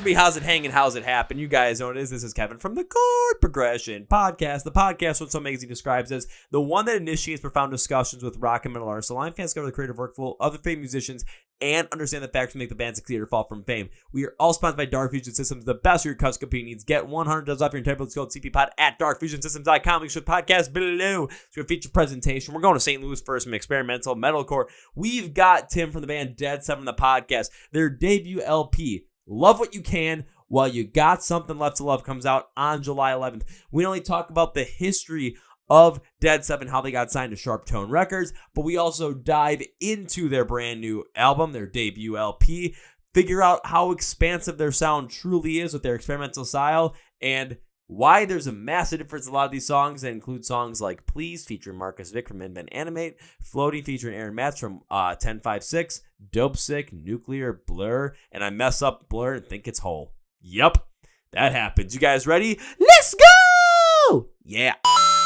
everybody? How's it hanging? How's it happen? You guys know what it is. This is Kevin from the Chord Progression Podcast. The podcast, what so Magazine describes as the one that initiates profound discussions with rock and metal artists. Line fans cover the creative workflow of the famed musicians and understand the factors that make the band succeed or fall from fame. We are all sponsored by Dark Fusion Systems, the best for your custom computing needs. Get $100 off your entire bill. Code CPPod at darkfusionsystems.com. Link to the podcast below. It's your feature presentation. We're going to St. Louis first, some experimental metalcore. We've got Tim from the band dead7 on the podcast. Their debut LP, Love What You Can While You Got Something Left to Love, comes out on July 11th. We not only talk about the history of dead7, how they got signed to Sharptone Records, but we also dive into their brand new album, their debut LP, figure out how expansive their sound truly is with their experimental style, and why there's a massive difference in a lot of these songs that include songs like Please featuring Marcus Vick from Invent Animate, Floating featuring Aaron Matz from 1056, Dope Sick, Nuclear, Blur, and I mess up Blur and think it's Whole. Yup, that happens. You guys ready? Let's go! Yeah.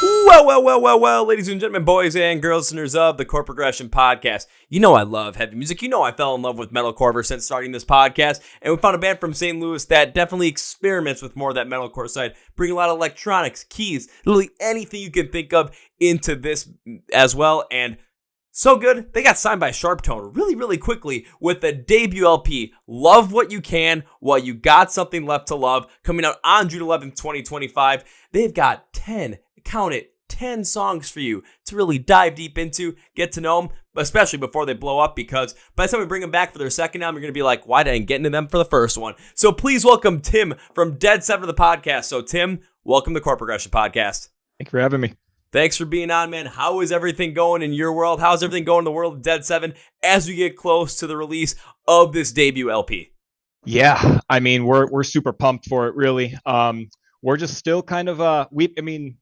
Well, ladies and gentlemen, boys and girls, listeners of the Chord Progression Podcast. You know I love heavy music. You know I fell in love with metalcore ever since starting this podcast. And we found a band from St. Louis that definitely experiments with more of that metalcore side, bringing a lot of electronics, keys, literally anything you can think of into this as well. And so good, they got signed by Sharptone really quickly with the debut LP, Love What You Can While You Got Something Left to Love, coming out on June 11th, 2025. They've got 10 songs for you to really dive deep into, get to know them, especially before they blow up, because by the time we bring them back for their second album, you're going to be like, why didn't I get into them for the first one? So please welcome Tim from dead7 to the podcast. So Tim, welcome to the Chord Progression Podcast. Thank you for having me. Thanks for being on, man. How is everything going in your world? How's everything going in the world of dead7 as we get close to the release of this debut LP? Yeah, I mean, we're super pumped for it, really. We're just still kind of we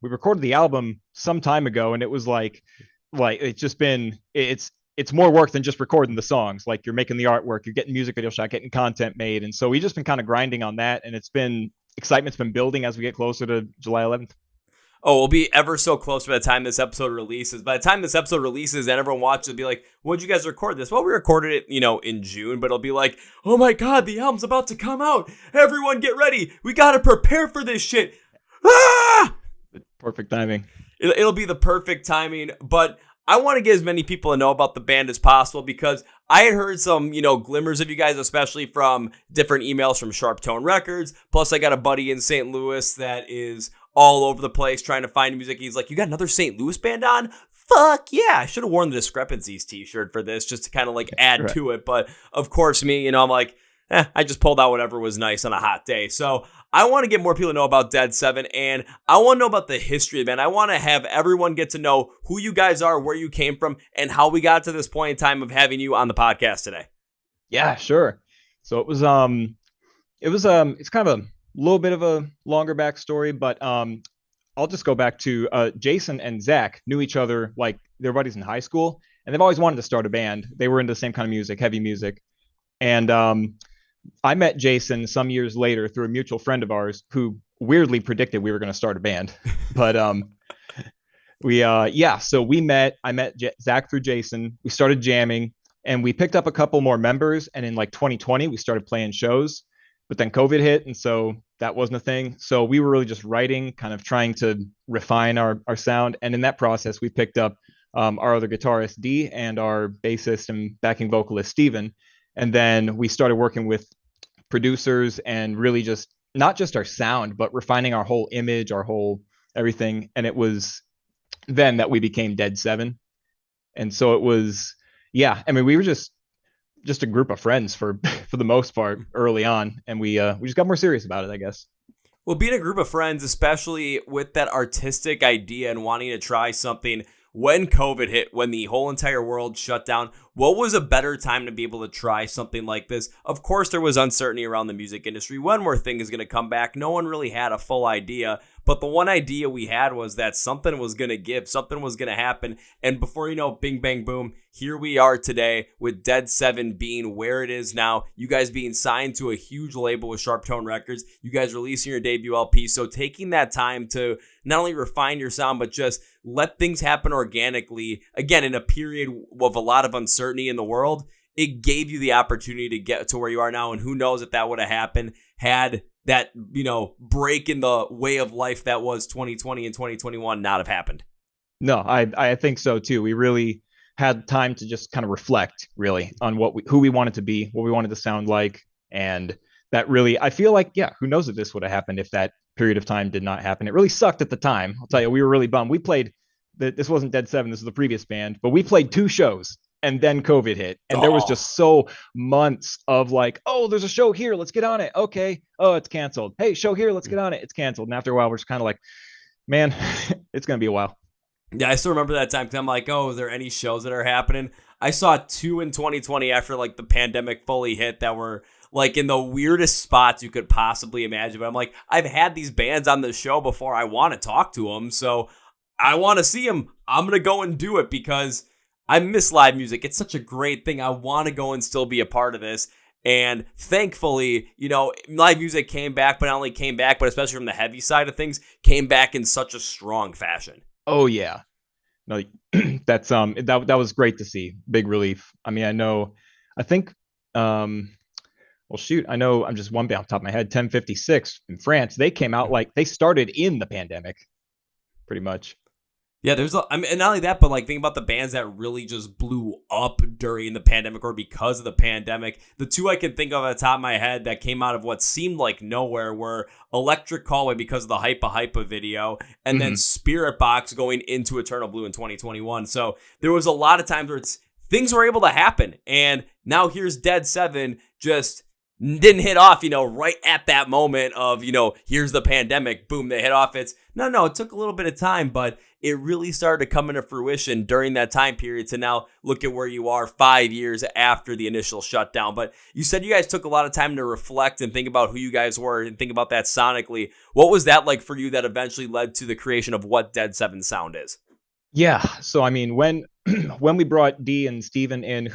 recorded the album some time ago, and it was like it's just been it's more work than just recording the songs. Like, you're making the artwork, you're getting music video shot, getting content made, and so we've just been kind of grinding on that, and excitement's been building as we get closer to July 11th. Oh, we'll be ever so close by the time this episode releases. By the time this episode releases and everyone watches, it'll be like, when'd you guys record this? Well, we recorded it, in June, but it'll be like, oh my God, the album's about to come out. Everyone get ready. We got to prepare for this shit. Ah! Perfect timing. It'll be the perfect timing, but I want to get as many people to know about the band as possible, because I had heard some, glimmers of you guys, especially from different emails from Sharptone Records. Plus, I got a buddy in St. Louis that is all over the place trying to find music. He's like, you got another St. Louis band on? Fuck yeah. I should have worn the Discrepancies t-shirt for this just to kind of add to it. But of course, me, I'm like, I just pulled out whatever was nice on a hot day. So I want to get more people to know about dead7, and I want to know about the history of the band. I want to have everyone get to know who you guys are, where you came from, and how we got to this point in time of having you on the podcast today. Yeah, sure. So it's kind of a little bit of a longer backstory, but I'll just go back to Jason and Zach knew each other like they're buddies in high school, and they've always wanted to start a band. They were into the same kind of music, heavy music. And I met Jason some years later through a mutual friend of ours who weirdly predicted we were going to start a band. But so we met. I met Zach through Jason. We started jamming, and we picked up a couple more members. And in 2020, we started playing shows. But then COVID hit, and so that wasn't a thing. So we were really just writing, kind of trying to refine our sound. And in that process, we picked up our other guitarist, D, and our bassist and backing vocalist, Steven. And then we started working with producers and really just not just our sound, but refining our whole image, our whole everything. And it was then that we became dead7. And so it was, we were just a group of friends for the most part early on. And we just got more serious about it, I guess. Well, being a group of friends, especially with that artistic idea and wanting to try something when COVID hit, when the whole entire world shut down, what was a better time to be able to try something like this? Of course, there was uncertainty around the music industry. When more thing is going to come back? No one really had a full idea. But the one idea we had was that something was going to give, something was going to happen. And before you know, bing, bang, boom, here we are today with dead7 being where it is now. You guys being signed to a huge label with Sharptone Records. You guys releasing your debut LP. So taking that time to not only refine your sound, but just let things happen organically. Again, in a period of a lot of uncertainty in the world, it gave you the opportunity to get to where you are now. And who knows if that would have happened had that, break in the way of life that was 2020 and 2021 not have happened. No, I think so too. We really had time to just kind of reflect really on who we wanted to be, what we wanted to sound like. And that really, I feel like, who knows if this would have happened if that period of time did not happen. It really sucked at the time. I'll tell you, we were really bummed. We played, this wasn't dead7, this is the previous band, but we played 2 shows and then COVID hit. And there was just so months of like, oh, there's a show here, let's get on it. Okay. Oh, it's canceled. Hey, show here, let's get on it. It's canceled. And after a while, we're just kind of like, man, it's going to be a while. Yeah, I still remember that time because I'm like, oh, is there any shows that are happening? I saw 2 in 2020 after like the pandemic fully hit that were like in the weirdest spots you could possibly imagine. But I'm like, I've had these bands on the show before. I want to talk to them. So I want to see them. I'm going to go and do it because I miss live music. It's such a great thing. I want to go and still be a part of this. And thankfully, live music came back, but not only came back, but especially from the heavy side of things, came back in such a strong fashion. Oh yeah. No, that's that was great to see. Big relief. I mean, I know I'm just one band off the top of my head, 1056 in France. They came out like they started in the pandemic pretty much. Yeah, and not only that, but like think about the bands that really just blew up during the pandemic or because of the pandemic. The 2 I can think of at the top of my head that came out of what seemed like nowhere were Electric Callaway because of the Hypa video, and then Spirit Box going into Eternal Blue in 2021. So there was a lot of times where things were able to happen, and now here's dead7 just didn't hit off, right at that moment of, here's the pandemic, boom, they hit off. It took a little bit of time, but it really started to come into fruition during that time period to now look at where you are 5 years after the initial shutdown. But you said you guys took a lot of time to reflect and think about who you guys were and think about that sonically. What was that like for you that eventually led to the creation of what dead7 sound is? Yeah. So, I mean, when we brought Dee and Steven in,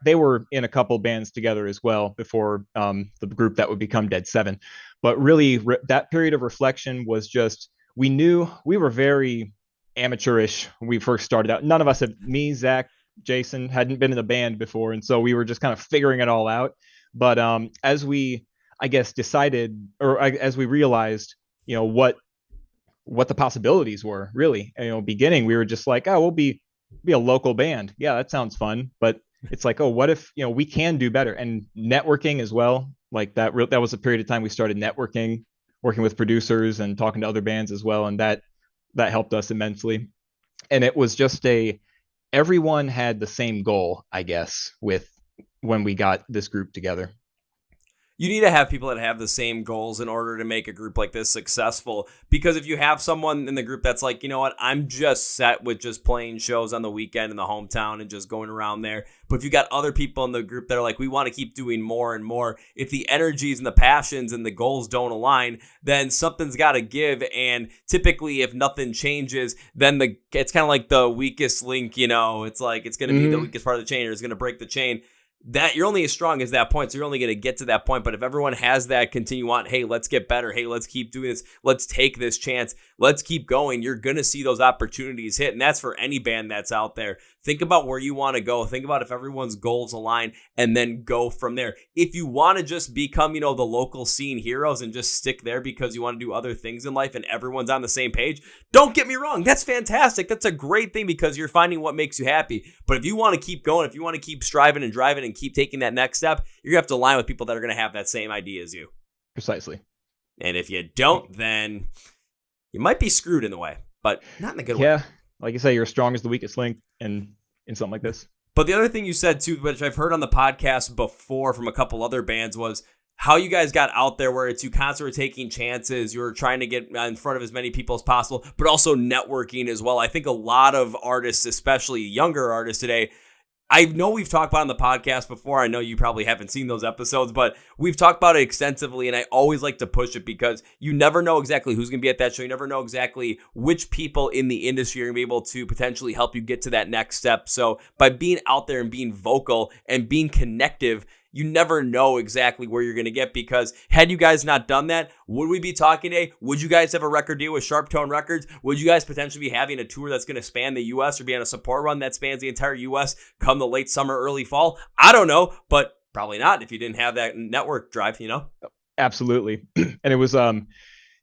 they were in a couple bands together as well before the group that would become dead7. But really, that period of reflection was just, we knew we were very amateurish when we first started out. None of us me, Zach, Jason hadn't been in a band before. And so we were just kind of figuring it all out. But as we, I guess, decided, or as we realized, what the possibilities were really, beginning, we were just like, oh, we'll be a local band. Yeah, that sounds fun. But it's like, oh, what if, we can do better? And networking as well. Like that was a period of time we started networking, working with producers and talking to other bands as well. And that helped us immensely. And it was just everyone had the same goal, I guess, when we got this group together. You need to have people that have the same goals in order to make a group like this successful. Because if you have someone in the group that's like, you know what, I'm just set with just playing shows on the weekend in the hometown and just going around there. But if you got other people in the group that are like, we want to keep doing more and more, if the energies and the passions and the goals don't align, then something's got to give. And typically, if nothing changes, then it's kind of like the weakest link, it's like it's going to be the weakest part of the chain, or it's going to break the chain. That you're only as strong as that point, so you're only going to get to that point. But if everyone has that continue on, hey, let's get better, hey, let's keep doing this, let's take this chance, let's keep going, you're going to see those opportunities hit. And that's for any band that's out there. Think about where you want to go. Think about if everyone's goals align, and then go from there. If you want to just become, the local scene heroes and just stick there because you want to do other things in life and everyone's on the same page, don't get me wrong. That's fantastic. That's a great thing because you're finding what makes you happy. But if you want to keep going, if you want to keep striving and driving and keep taking that next step, you're going to have to align with people that are going to have that same idea as you. Precisely. And if you don't, then you might be screwed in the way, but not in a good way. Yeah. Like you say, you're strong as the weakest link in something like this. But the other thing you said too, which I've heard on the podcast before from a couple other bands, was how you guys got out there where it's you constantly taking chances. You were trying to get in front of as many people as possible, but also networking as well. I think a lot of artists, especially younger artists today, I know we've talked about it on the podcast before. I know you probably haven't seen those episodes, but we've talked about it extensively, and I always like to push it because you never know exactly who's going to be at that show. You never know exactly which people in the industry are going to be able to potentially help you get to that next step. So by being out there and being vocal and being connective, you never know exactly where you're going to get, because had you guys not done that, would we be talking today? Would you guys have a record deal with Sharptone Records? Would you guys potentially be having a tour that's going to span the U.S. or be on a support run that spans the entire U.S. come the late summer, early fall? I don't know, but probably not if you didn't have that network drive, Absolutely. And it was,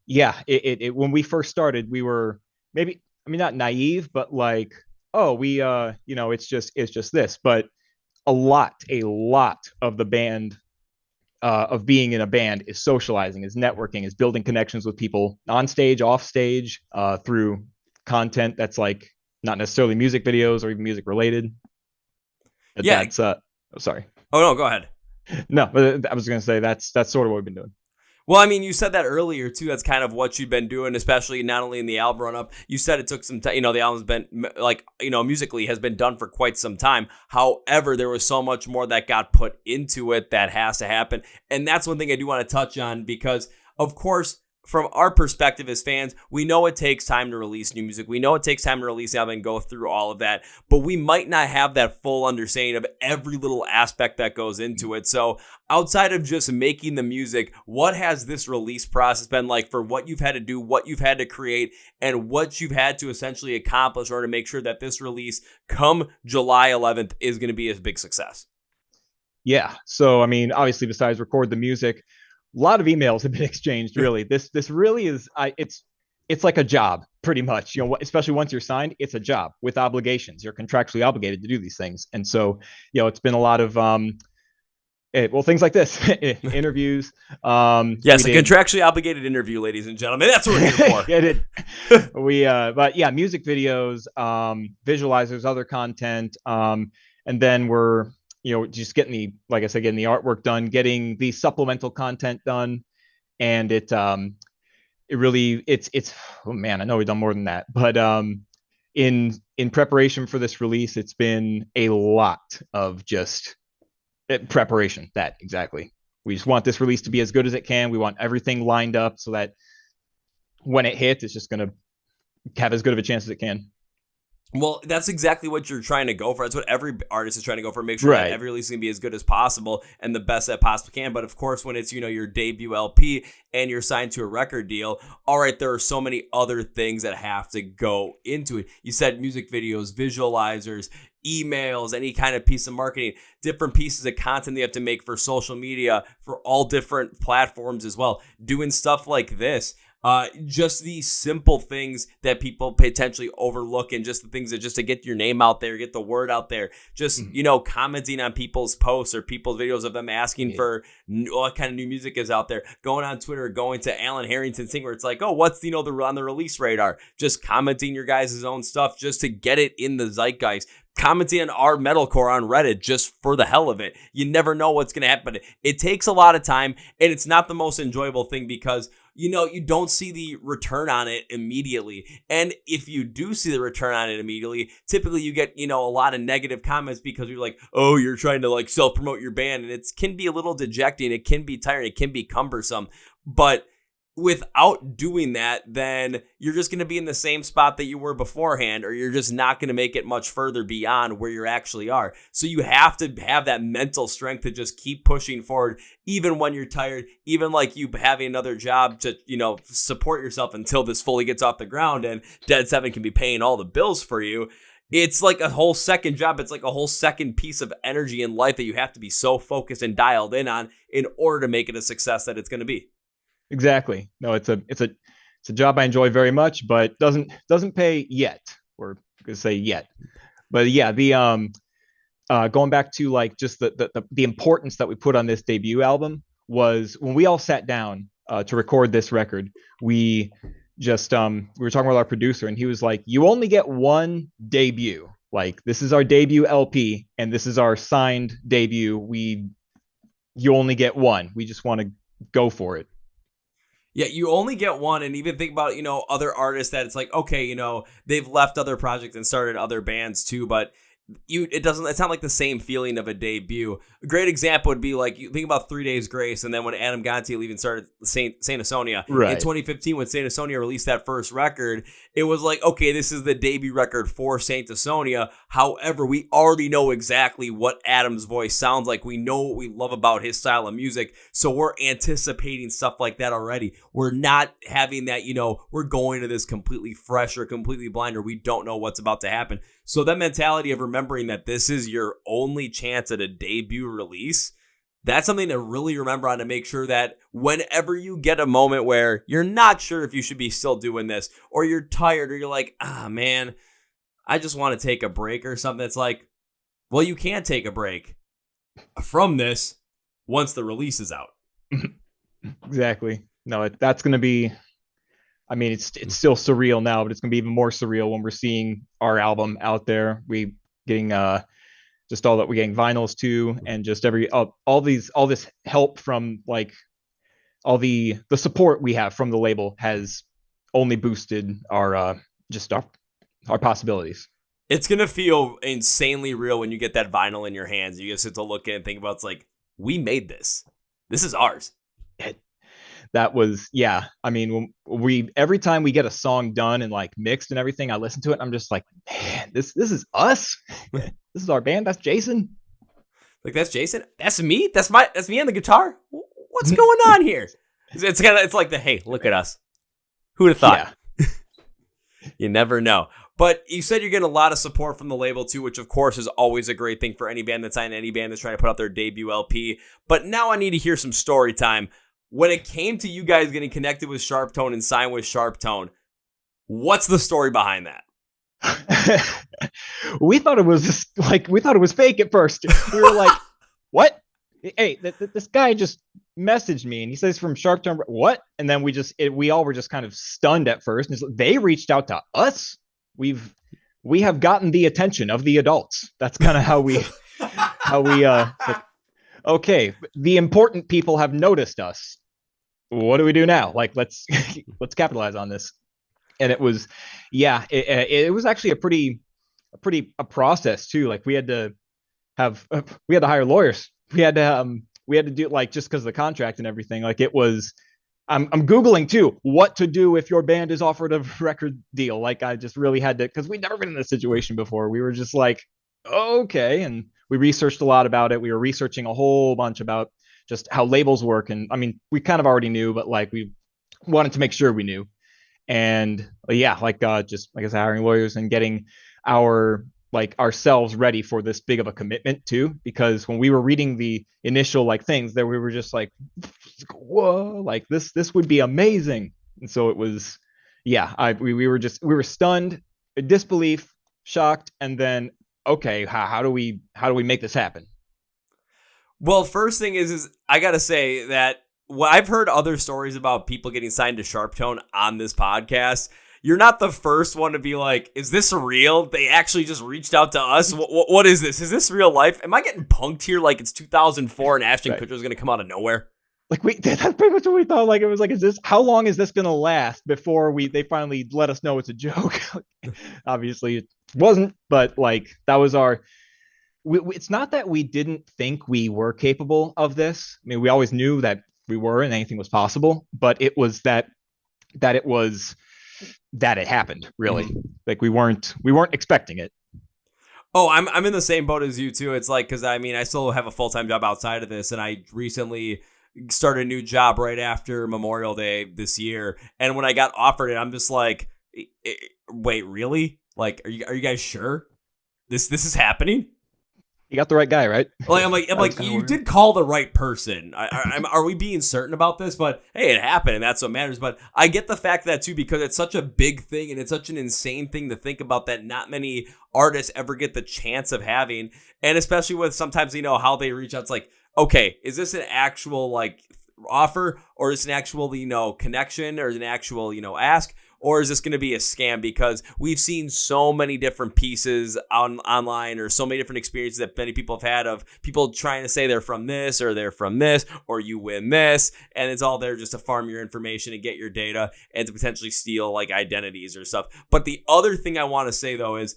it when we first started, we were maybe, not naive, but like, oh, we, it's just this. But a lot of the band, of being in a band, is socializing, is networking, is building connections with people on stage, off stage, through content that's like not necessarily music videos or even music related. Yeah. That's, sorry. Oh, no, go ahead. No, but I was going to say that's sort of what we've been doing. Well, I mean, you said that earlier, too. That's kind of what you've been doing, especially not only in the album run-up. You said it took some time. The album's been, musically has been done for quite some time. However, there was so much more that got put into it that has to happen. And that's one thing I do want to touch on because, of course, from our perspective as fans, we know it takes time to release new music. We know it takes time to release the album and go through all of that, but we might not have that full understanding of every little aspect that goes into it. So outside of just making the music, what has this release process been like for what you've had to do, what you've had to create, and what you've had to essentially accomplish in order to make sure that this release come July 11th is going to be a big success? Yeah. So, obviously, besides record the music, a lot of emails have been exchanged. Really, this really is. It's like a job, pretty much. Especially once you're signed, it's a job with obligations. You're contractually obligated to do these things, and so it's been a lot of things like this, interviews. Yes, a contractually obligated interview, ladies and gentlemen. That's what we're here for. But yeah, music videos, visualizers, other content, and then we're just getting the artwork done, getting the supplemental content done. And it's oh man, I know we've done more than that, but in preparation for this release, it's been a lot of just preparation. That exactly. We just want this release to be as good as it can. We want everything lined up so that when it hits, it's just going to have as good of a chance as it can. Well, that's exactly what you're trying to go for. That's what every artist is trying to go for. Make sure that every release can be as good as possible and the best that possibly can. But of course, when it's, your debut LP and you're signed to a record deal, all right, there are so many other things that have to go into it. You said music videos, visualizers, emails, any kind of piece of marketing, different pieces of content they have to make for social media, for all different platforms as well. Doing stuff like this. Just these simple things that people potentially overlook, and just the things that just to get your name out there, get the word out there, just, commenting on people's posts or people's videos of them asking for what kind of new music is out there, going on Twitter, going to Alan Harrington's thing where it's like, oh, what's, on the release radar, just commenting your guys' own stuff just to get it in the zeitgeist. Commenting on our metalcore on Reddit just for the hell of it. You never know what's going to happen. It takes a lot of time, and it's not the most enjoyable thing because, you don't see the return on it immediately. And if you do see the return on it immediately, typically you get, a lot of negative comments because you're like, oh, you're trying to like self-promote your band. And it can be a little dejecting. It can be tiring. It can be cumbersome. But without doing that, then you're just going to be in the same spot that you were beforehand, or you're just not going to make it much further beyond where you actually are. So you have to have that mental strength to just keep pushing forward, even when you're tired, even like you having another job to, support yourself until this fully gets off the ground and dead7 can be paying all the bills for you. It's like a whole second job. It's like a whole second piece of energy in life that you have to be so focused and dialed in on in order to make it a success that it's going to be. Exactly. No, it's a job I enjoy very much, but doesn't pay yet. We're gonna say yet, but yeah, the going back to like just the importance that we put on this debut album was when we all sat down to record this record. We just we were talking with our producer, and he was like, "You only get one debut. Like, this is our debut LP, and this is our signed debut. You only get one. We just want to go for it." Yeah, you only get one, and even think about, other artists that it's like, okay, they've left other projects and started other bands too, but it's not like the same feeling of a debut. A great example would be like, you think about 3 Days Grace, and then when Adam Gontiel even started Saint Asonia in 2015, when Saint Asonia released that first record, it was like, okay, this is the debut record for Saint Asonia. However, we already know exactly what Adam's voice sounds like. We know what we love about his style of music, so we're anticipating stuff like that already. We're not having that, we're going to this completely fresh or completely blind, or we don't know what's about to happen. So that mentality of remembering that this is your only chance at a debut release, that's something to really remember on, to make sure that whenever you get a moment where you're not sure if you should be still doing this, or you're tired, or you're like, man, I just want to take a break or something. It's like, well, you can take a break from this once the release is out. Exactly. No, that's going to be, I mean, it's still surreal now, but it's going to be even more surreal when we're seeing our album out there. We getting just all that, we're getting vinyls too, and just all this help from like all the support we have from the label has only boosted our possibilities. It's going to feel insanely real when you get that vinyl in your hands. You just sit to look at it and think about, it's like, we made this. This is ours. That was, yeah. I mean, when every time we get a song done and like mixed and everything, I listen to it and I'm just like, man, this is us. This is our band. That's Jason. Like, that's Jason. That's me. That's me on the guitar. What's going on here? It's like hey, look at us. Who would have thought? Yeah. You never know. But you said you're getting a lot of support from the label too, which of course is always a great thing for any band that's signed, any band that's trying to put out their debut LP. But now I need to hear some story time. When it came to you guys getting connected with Sharptone and signed with Sharptone, what's the story behind that? We thought it was fake at first. We were like, what? Hey, this guy just messaged me and he says from Sharptone, what? And then we all were just kind of stunned at first. And they reached out to us. We have gotten the attention of the adults. That's kind of how we like, okay, the important people have noticed us. What do we do now? Like, let's capitalize on this. And it was, it was actually a process too. Like we had to hire lawyers. We had to do it, like, just because of the contract and everything. Like it was, I'm Googling too, what to do if your band is offered a record deal. Like I just really had to, because we'd never been in this situation before. We were just like, okay. And we researched a lot about it. We were researching a whole bunch about just how labels work. And I mean, we kind of already knew, but like we wanted to make sure we knew. And just like I said, hiring lawyers and getting ourselves ready for this big of a commitment too. Because when we were reading the initial things there, we were just like, whoa, like this would be amazing. And so it was, we were stunned, disbelief, shocked, and then, okay, how do we make this happen? Well, first thing is I gotta say that I've heard other stories about people getting signed to Sharptone on this podcast. You're not the first one to be like, is this real? They actually just reached out to us? What is this? Is this real life? Am I getting punked here like it's 2004 and Ashton Kutcher is going to come out of nowhere? Like that's pretty much what we thought. Like it was like, how long is this going to last before they finally let us know it's a joke? Obviously it wasn't, but like that was it's not that we didn't think we were capable of this. I mean, we always knew that we were and anything was possible, but it was that it happened, really. Mm-hmm. Like we weren't expecting it. Oh, I'm in the same boat as you too. It's like, because I mean, I still have a full-time job outside of this, and I recently started a new job right after Memorial Day this year. And when I got offered it, I'm just like, wait, really? Like, are you guys sure this is happening? You got the right guy, right? Like, I'm like, you did call the right person. Are we being certain about this? But hey, it happened, and that's what matters. But I get the fact that too, because it's such a big thing, and it's such an insane thing to think about that not many artists ever get the chance of having. And especially with sometimes, how they reach out. It's like, okay, is this an actual offer, or is it an actual connection, or is it an actual ask? Or is this going to be a scam? Because we've seen so many different pieces online, or so many different experiences that many people have had of people trying to say they're from this, or they're from this, or you win this. And it's all there just to farm your information and get your data and to potentially steal identities or stuff. But the other thing I want to say, though, is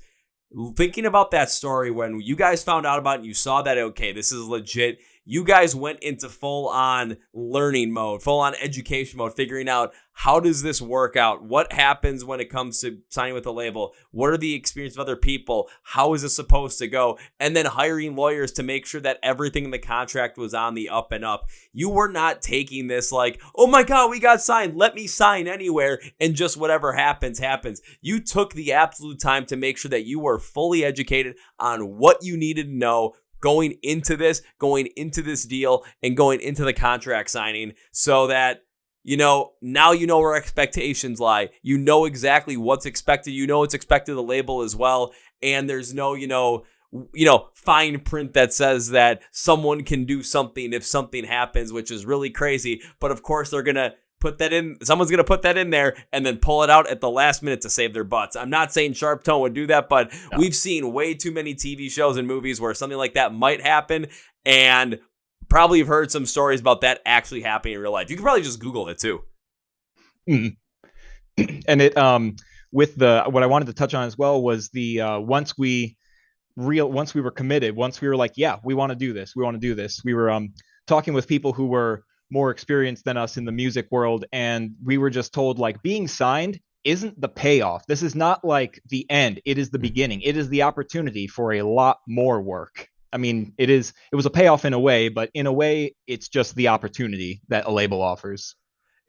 thinking about that story when you guys found out about it and you saw that, okay, this is legit. You guys went into full on learning mode, full on education mode, figuring out how does this work out? What happens when it comes to signing with a label? What are the experiences of other people? How is this supposed to go? And then hiring lawyers to make sure that everything in the contract was on the up and up. You were not taking this like, oh my God, we got signed. Let me sign anywhere. And just whatever happens, happens. You took the absolute time to make sure that you were fully educated on what you needed to know going into this deal, and going into the contract signing, so that, now you know where expectations lie. You know exactly what's expected. You know what's expected of the label as well. And there's no, fine print that says that someone can do something if something happens, which is really crazy. But of course, they're going to put that in. Someone's going to put that in there and then pull it out at the last minute to save their butts. I'm not saying Sharptone would do that, but We've seen way too many TV shows and movies where something like that might happen, and probably have heard some stories about that actually happening in real life. You can probably just Google it too. And it with the what I wanted to touch on as well was the once we were committed, once we were like, yeah, we want to do this, we were talking with people who were more experienced than us in the music world, and we were just told, like, being signed isn't the payoff. This is not like the end. It is the beginning. It is the opportunity for a lot more work. I mean, it was a payoff in a way, but in a way, it's just the opportunity that a label offers.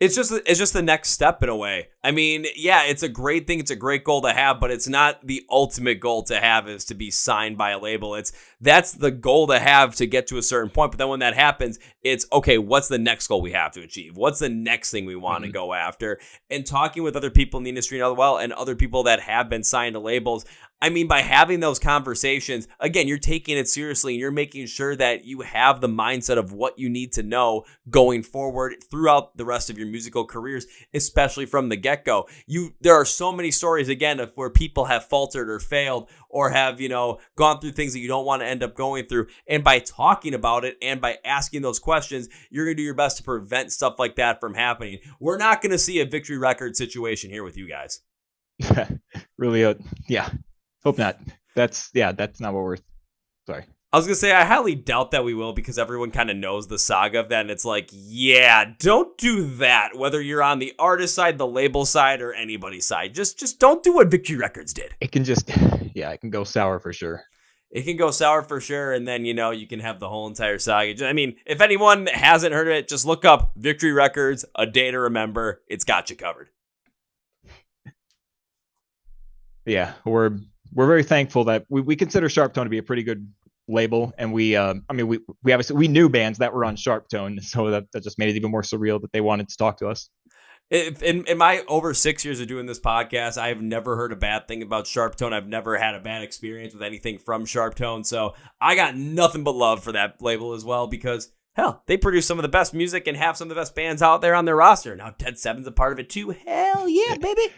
It's just the next step in a way. I mean, yeah, it's a great thing. It's a great goal to have, but it's not the ultimate goal to have is to be signed by a label. That's the goal to have to get to a certain point. But then when that happens, it's okay, what's the next goal we have to achieve? What's the next thing we want to go after? And talking with other people in the industry and other people that have been signed to labels, I mean, by having those conversations, again, you're taking it seriously and you're making sure that you have the mindset of what you need to know going forward throughout the rest of your musical careers, especially from the get-go. There are so many stories, again, of where people have faltered or failed or have, gone through things that you don't want to end up going through. And by talking about it and by asking those questions, you're going to do your best to prevent stuff like that from happening. We're not going to see a Victory Records situation here with you guys. Really, yeah. Hope not. That's not what we're. Sorry. I was going to say, I highly doubt that we will, because everyone kind of knows the saga of that. And it's like, yeah, don't do that. Whether you're on the artist side, the label side, or anybody's side, just don't do what Victory Records did. It can it can go sour for sure. It can go sour for sure. And then, you can have the whole entire saga. I mean, if anyone hasn't heard of it, just look up Victory Records, A Day to Remember. It's got you covered. Yeah, we're very thankful that we consider Sharptone to be a pretty good label, and we obviously we knew bands that were on Sharptone, so that just made it even more surreal that they wanted to talk to us. In my over 6 years of doing this podcast, I have never heard a bad thing about Sharptone. I've never had a bad experience with anything from Sharptone, so I got nothing but love for that label as well, because hell, they produce some of the best music and have some of the best bands out there on their roster. Now Dead7's a part of it too. Hell yeah, baby.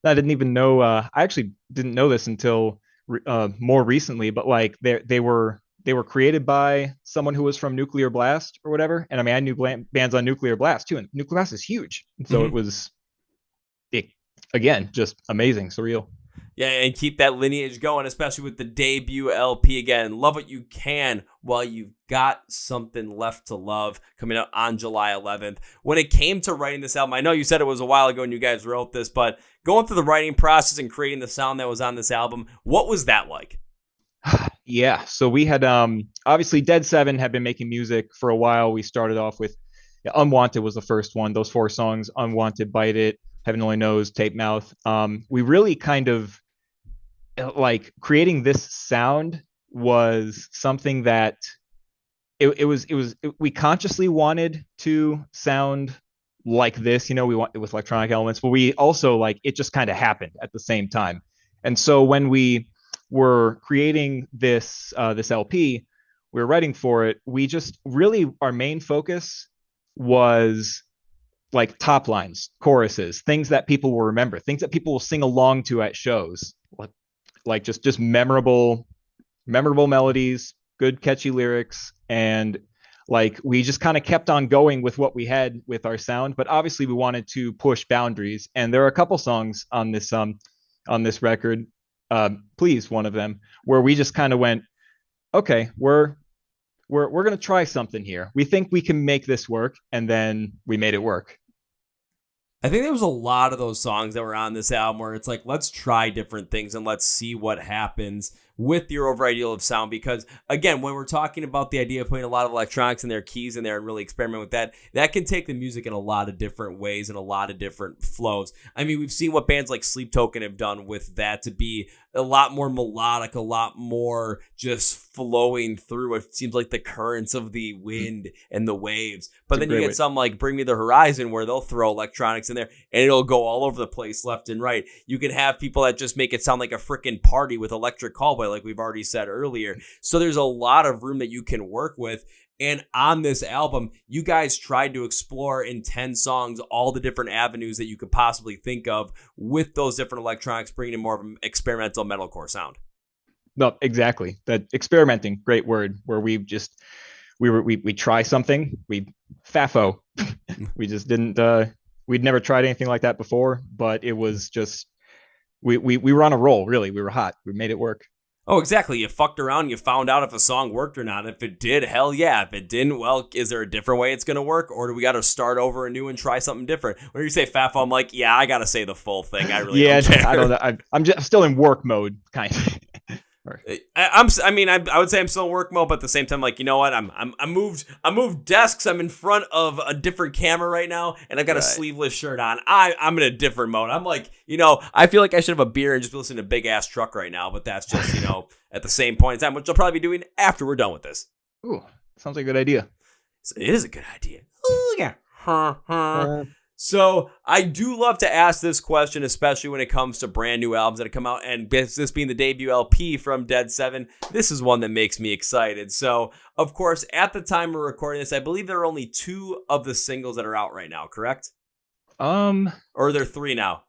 I didn't even know. I actually didn't know this until more recently. But like they were created by someone who was from Nuclear Blast or whatever. And I mean, I knew bands on Nuclear Blast too, and Nuclear Blast is huge. And so it was, again, just amazing, surreal. Yeah, and keep that lineage going, especially with the debut LP again. Love what you can while you've got something left to love, coming out on July 11th. When it came to writing this album, I know you said it was a while ago and you guys wrote this, but going through the writing process and creating the sound that was on this album, what was that like? Yeah, so we had obviously dead7 had been making music for a while. We started off with Unwanted was the first one. Those 4 songs: Unwanted, Bite It, Heaven Only Knows, Tape Mouth. We really kind of like creating this sound was something that we consciously wanted to sound like this. We want it with electronic elements, but we also it just kind of happened at the same time. And so when we were creating this LP, we were writing for it, we just really, our main focus was like top lines, choruses, things that people will remember, things that people will sing along to at shows, like just memorable melodies, good catchy lyrics. And we just kind of kept on going with what we had with our sound, but obviously we wanted to push boundaries. And there are a couple songs on this record Please, one of them, where we just kind of went, okay, we're gonna try something here. We think we can make this work, and then we made it work. I think there was a lot of those songs that were on this album where it's like, let's try different things and let's see what happens with your overall ideal of sound. Because again, when we're talking about the idea of putting a lot of electronics and their keys in there and really experiment with that, that can take the music in a lot of different ways and a lot of different flows. I mean, we've seen what bands like Sleep Token have done with that to be a lot more melodic, a lot more just flowing through what seems like the currents of the wind and the waves. But then you get some like Bring Me the Horizon where they'll throw electronics in there and it'll go all over the place left and right. You can have people that just make it sound like a freaking party with Electric Callboy, like we've already said earlier. So there's a lot of room that you can work with. And on this album, you guys tried to explore in 10 songs all the different avenues that you could possibly think of with those different electronics, bringing in more of an experimental metalcore sound. No, exactly. That experimenting, great word, where we try something, we FAFO. We just didn't, we'd never tried anything like that before, but it was just, we were on a roll, really. We were hot. We made it work. Oh, exactly. You fucked around. You found out if a song worked or not. If it did, hell yeah. If it didn't, well, is there a different way it's going to work? Or do we got to start over anew and try something different? When you say FAFO, I'm like, yeah, I got to say the full thing. I really don't care. I don't know. I'm just still in work mode, kind of. I would say I'm still in work mode, but at the same time, like, you know what? I moved desks. I'm in front of a different camera right now, and I've got a sleeveless shirt on. I'm in a different mode. I'm like, I feel like I should have a beer and just be listening to Big Ass Truck right now, but that's just, at the same point in time, which I'll probably be doing after we're done with this. Ooh, sounds like a good idea. It is a good idea. Ooh, yeah. So I do love to ask this question, especially when it comes to brand new albums that have come out, and this being the debut LP from Dead7, this is one that makes me excited. So, of course, at the time we're recording this, I believe there are only 2 of the singles that are out right now, correct? Or are there 3 now?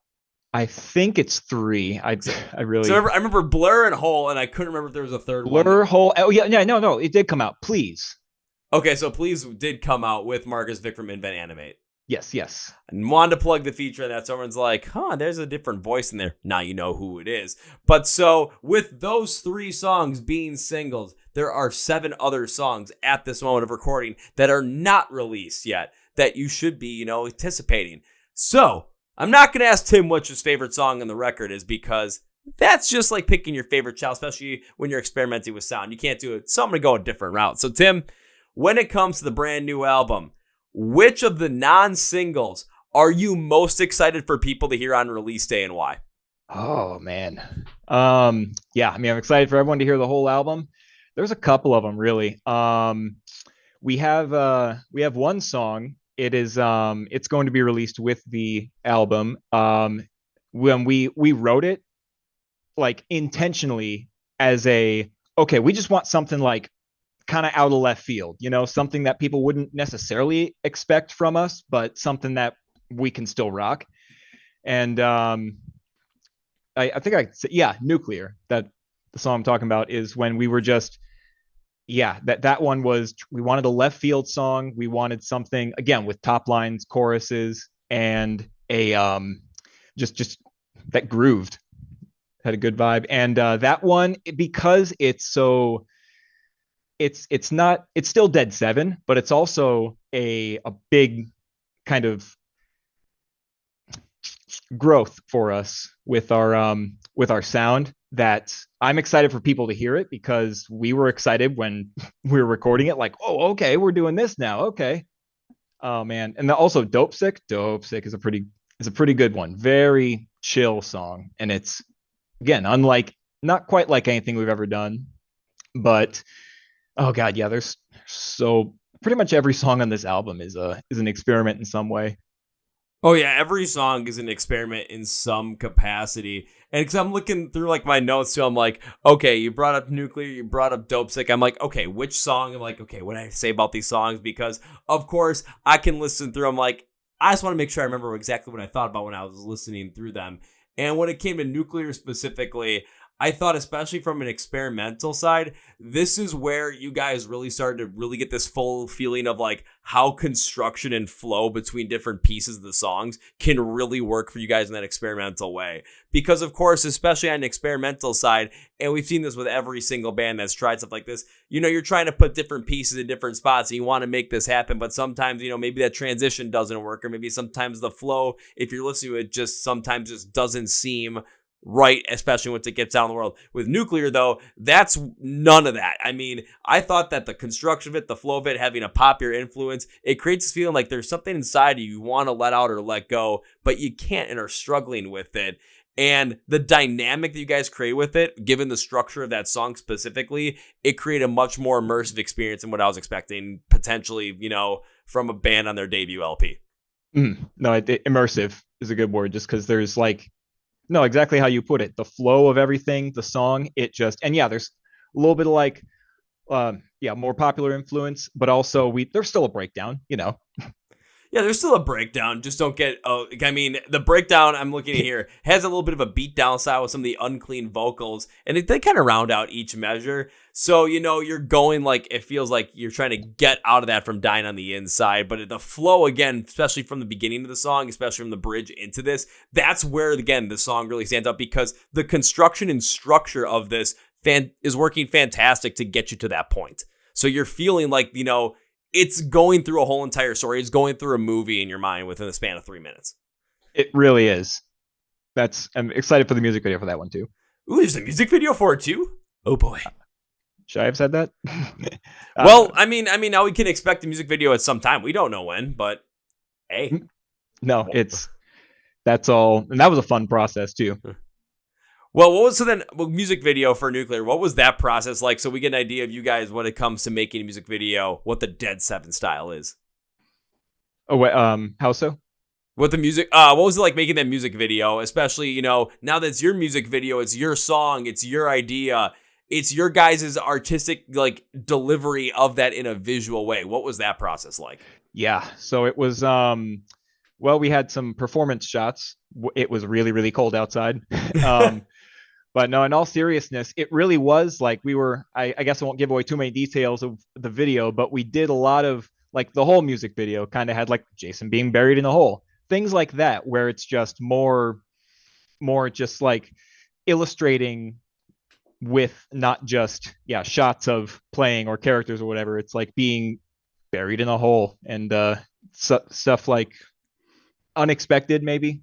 I think it's 3. I really. So I remember Blur and Hole, and I couldn't remember if there was a third one. Blur, Hole. Oh yeah, no, it did come out. Please. Okay, so Please did come out with Marcus Vick from Invent Animate. Yes. And wanted to plug the feature in that. Someone's like, there's a different voice in there. Now you know who it is. But so with those 3 songs being singles, there are 7 other songs at this moment of recording that are not released yet that you should be, anticipating. So I'm not going to ask Tim what his favorite song on the record is, because that's just like picking your favorite child, especially when you're experimenting with sound. You can't do it. So I'm going to go a different route. So Tim, when it comes to the brand new album, which of the non-singles are you most excited for people to hear on release day, and why? Oh, man. Yeah, I'm excited for everyone to hear the whole album. There's a couple of them, really. We have one song. It is it's going to be released with the album. When we wrote it, like, intentionally as okay, we just want something like kind of out of left field, something that people wouldn't necessarily expect from us, but something that we can still rock. And I think I said, Nuclear, that the song I'm talking about, is when we were just, that one was, we wanted a left field song. We wanted something, again, with top lines, choruses, and a just that grooved, had a good vibe. And that one, because it's so, it's still dead7, but it's also a big kind of growth for us with our sound, that I'm excited for people to hear it, because we were excited when we were recording it, like, oh, okay, we're doing this now. Okay. Oh man. And also Dope Sick is a pretty good one. Very chill song. And it's, again, not quite like anything we've ever done, but oh god, yeah, there's so pretty much every song on this album is an experiment in some way. Oh yeah, every song is an experiment in some capacity. And because I'm looking through like my notes too, I'm like, okay, you brought up Nuclear, you brought up Dope Sick. I'm like, okay, which song? I'm like, okay, what did I say about these songs? Because of course I can listen through. I'm like, I just want to make sure I remember exactly what I thought about when I was listening through them. And when it came to Nuclear specifically, I thought, especially from an experimental side, this is where you guys really started to really get this full feeling of like how construction and flow between different pieces of the songs can really work for you guys in that experimental way. Because of course, especially on an experimental side, and we've seen this with every single band that's tried stuff like this, you're trying to put different pieces in different spots and you want to make this happen, but sometimes, maybe that transition doesn't work, or maybe sometimes the flow, if you're listening to it, sometimes just doesn't seem right, especially once it gets out in the world. With Nuclear, though, that's none of that. I mean, I thought that the construction of it, the flow of it, having a popular influence, it creates this feeling like there's something inside you want to let out or let go, but you can't and are struggling with it. And the dynamic that you guys create with it, given the structure of that song specifically, it created a much more immersive experience than what I was expecting, potentially, from a band on their debut LP. No, immersive is a good word, just because there's like, no, exactly how you put it. The flow of everything, the song, there's a little bit of like, more popular influence, but also there's still a breakdown, Yeah, there's still a breakdown. Just don't get. The breakdown I'm looking at here has a little bit of a beat down style with some of the unclean vocals, and they kind of round out each measure. So you're going like it feels like you're trying to get out of that from Dying on the Inside. But the flow again, especially from the beginning of the song, especially from the bridge into this, that's where again the song really stands out because the construction and structure of this is working fantastic to get you to that point. So you're feeling like it's going through a whole entire story. It's going through a movie in your mind within the span of 3 minutes. It really is. I'm excited for the music video for that one too. Ooh, there's a music video for it too? Oh boy. Should I have said that? Well, I mean, now we can expect the music video at some time. We don't know when, but hey. No, that's all. And that was a fun process too. Well, music video for Nuclear, what was that process like? So we get an idea of you guys when it comes to making a music video, what the dead7 style is. Oh, wait, how so? What the music, what was it like making that music video? Especially, now that it's your music video, it's your song, it's your idea, it's your guys' artistic like delivery of that in a visual way. What was that process like? Yeah, so it was, we had some performance shots. It was really, really cold outside. But no, in all seriousness, it really was like I guess I won't give away too many details of the video, but we did a lot of like the whole music video kind of had like Jason being buried in a hole, things like that, where it's just more just like illustrating with not just, shots of playing or characters or whatever. It's like being buried in a hole and stuff like unexpected, maybe.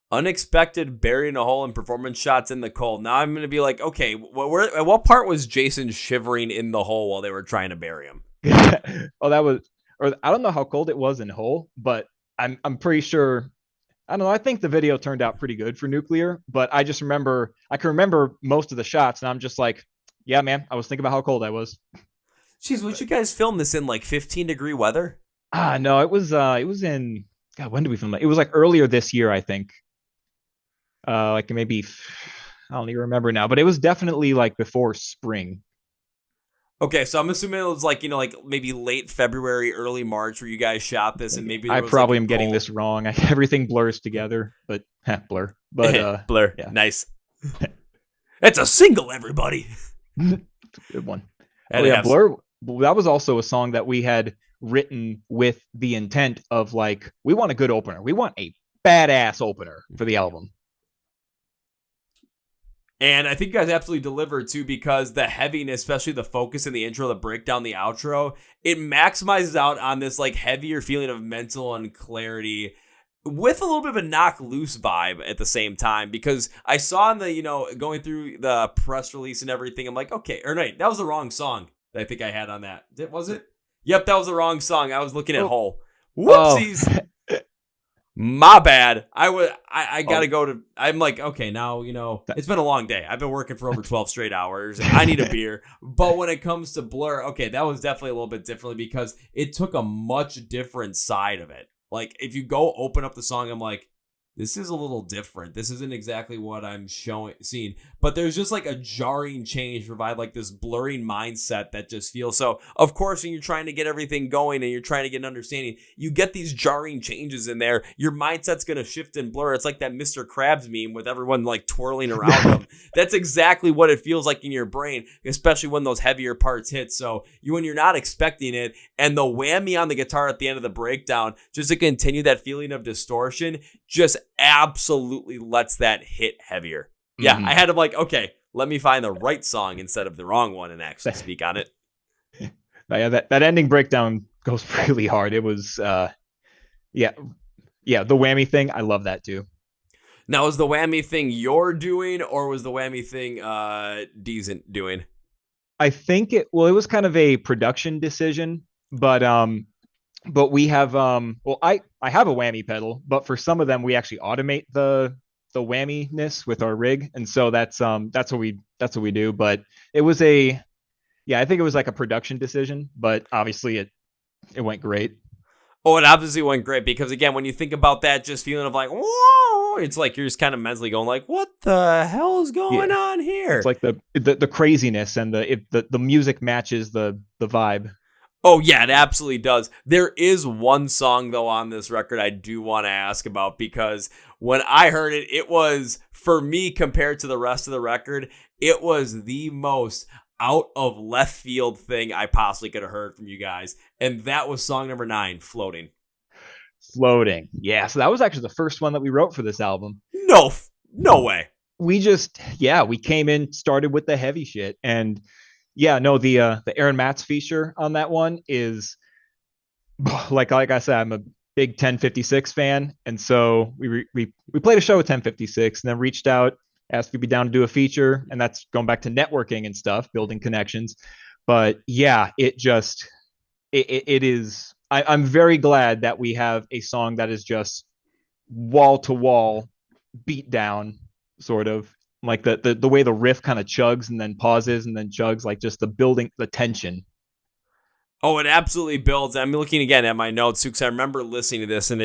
Unexpected, buried in a hole, and performance shots in the cold. Now I'm going to be like, okay, at what part was Jason shivering in the hole while they were trying to bury him? I don't know how cold it was in hole, but I'm pretty sure. I don't know. I think the video turned out pretty good for Nuclear, but I can remember most of the shots, and I'm just like, yeah, man, I was thinking about how cold I was. Jeez, would you guys film this in like 15-degree weather? No, it was in. God, when did we film it? It was like earlier this year, I think. Like maybe I don't even remember now, but it was definitely like before spring. Okay, so I'm assuming it was like maybe late February, early March, where you guys shot this, and maybe I probably am getting this wrong. Everything blurs together, but blur. But blur, yeah. Nice. It's a single, everybody. It's a good one. Blur. That was also a song that we had written with the intent of like, we want a good opener. We want a badass opener for the album. And I think you guys absolutely delivered too, because the heaviness, especially the focus in the intro, the breakdown, the outro, it maximizes out on this like heavier feeling of mental and clarity with a little bit of a knock loose vibe at the same time. Because I saw in the, going through the press release and everything, I'm like, okay, or no, that was the wrong song that I think I had on that. Was it? Yep, that was the wrong song. I was looking at Hole. Whoopsies. Oh. My bad. I gotta go to. I'm like, okay, now it's been a long day. I've been working for over 12 straight hours. I need a beer. But when it comes to Blur, okay, that was definitely a little bit differently because it took a much different side of it. Like if you go open up the song, I'm like, this is a little different. This isn't exactly what I'm seeing. But there's just like a jarring change to provide like this blurring mindset that just feels so. Of course, when you're trying to get everything going and you're trying to get an understanding, you get these jarring changes in there. Your mindset's going to shift and blur. It's like that Mr. Krabs meme with everyone like twirling around them. That's exactly what it feels like in your brain, especially when those heavier parts hit. So when you're not expecting it, and the whammy on the guitar at the end of the breakdown, just to continue that feeling of distortion, just absolutely lets that hit heavier. Yeah, I had to like, okay, let me find the right song instead of the wrong one and actually speak on it. Yeah, that ending breakdown goes really hard. It was, yeah, the whammy thing. I love that too. Now, was the whammy thing you're doing, or was the whammy thing Decent doing? I think it was kind of a production decision, but we have I have a whammy pedal, but for some of them we actually automate the whamminess with our rig, and so that's what we do. But it was I think it was like a production decision, but obviously it went great. Oh, it obviously went great, because again, when you think about that just feeling of like, whoa, it's like you're just kind of mentally going like, what the hell is going on here? It's like the craziness, and the music matches the vibe. Oh, yeah, it absolutely does. There is one song, though, on this record I do want to ask about, because when I heard it, it was, for me, compared to the rest of the record, it was the most out of left field thing I possibly could have heard from you guys. And that was song number 9, Floating. Floating. Yeah, so that was actually the first one that we wrote for this album. No way. We came in, started with the heavy shit, and the Aaron Matz feature on that one is like I said, I'm a big 1056 fan, and so we played a show with 1056, and then reached out, asked if we'd be down to do a feature, and that's going back to networking and stuff, building connections. But yeah, it is. I'm very glad that we have a song that is just wall to wall beat down, sort of. Like the way the riff kind of chugs and then pauses and then chugs, like just the building, the tension. Oh, it absolutely builds. I'm looking again at my notes too, because I remember listening to this, and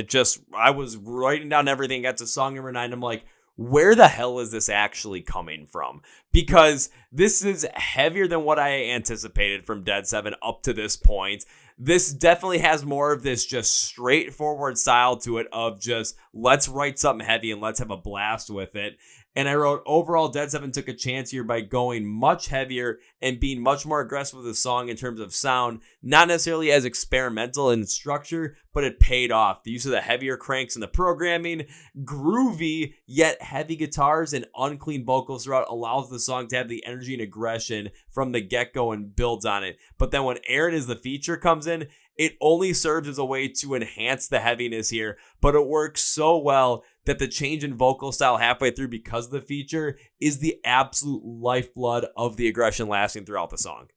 I was writing down everything, got to song number 9. I'm like, where the hell is this actually coming from? Because this is heavier than what I anticipated from dead7 up to this point. This definitely has more of this just straightforward style to it of just, let's write something heavy and let's have a blast with it. And I wrote, overall, dead7 took a chance here by going much heavier and being much more aggressive with the song in terms of sound, not necessarily as experimental in structure, but it paid off. The use of the heavier cranks in the programming, groovy yet heavy guitars, and unclean vocals throughout allows the song to have the energy and aggression from the get-go and builds on it. But then when Aaron as the feature comes in, it only serves as a way to enhance the heaviness here, but it works so well that the change in vocal style halfway through because of the feature is the absolute lifeblood of the aggression lasting throughout the song.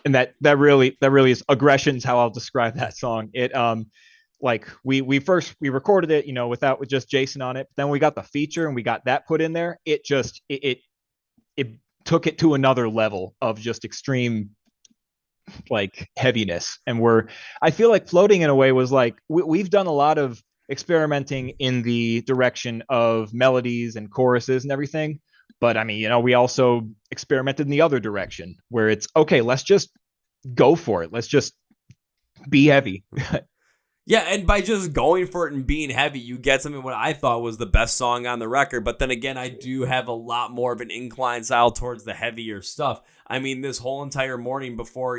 And that really is aggression's how I'll describe that song. It like we recorded it, with just Jason on it. But then we got the feature and we got that put in there. It just it took it to another level of just extreme like heaviness. And I feel like Floating in a way was like we've done a lot of experimenting in the direction of melodies and choruses and everything, but I mean, we also experimented in the other direction where it's okay, let's just go for it, let's just be heavy. Yeah, and by just going for it and being heavy, you get something what I thought was the best song on the record. But then again, I do have a lot more of an incline style towards the heavier stuff. I mean, this whole entire morning before,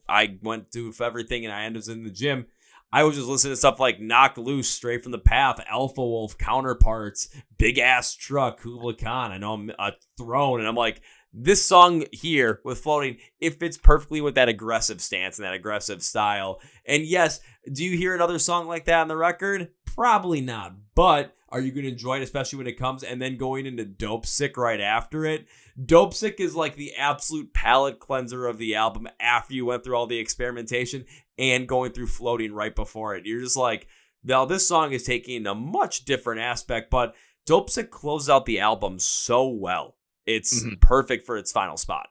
I went to everything and I ended up in the gym, I was just listening to stuff like Knocked Loose, Straight from the Path, Alpha Wolf, Counterparts, Big Ass Truck, Kubla Khan, I know I'm a Throne, and I'm like, this song here with Floating, it fits perfectly with that aggressive stance and that aggressive style. And yes, do you hear another song like that on the record? Probably not. But are you going to enjoy it, especially when it comes and then going into Dope Sick right after it? Dope Sick is like the absolute palate cleanser of the album after you went through all the experimentation and going through Floating right before it. You're just like, now this song is taking a much different aspect, but Dope Sick closes out the album so well. It's perfect for its final spot.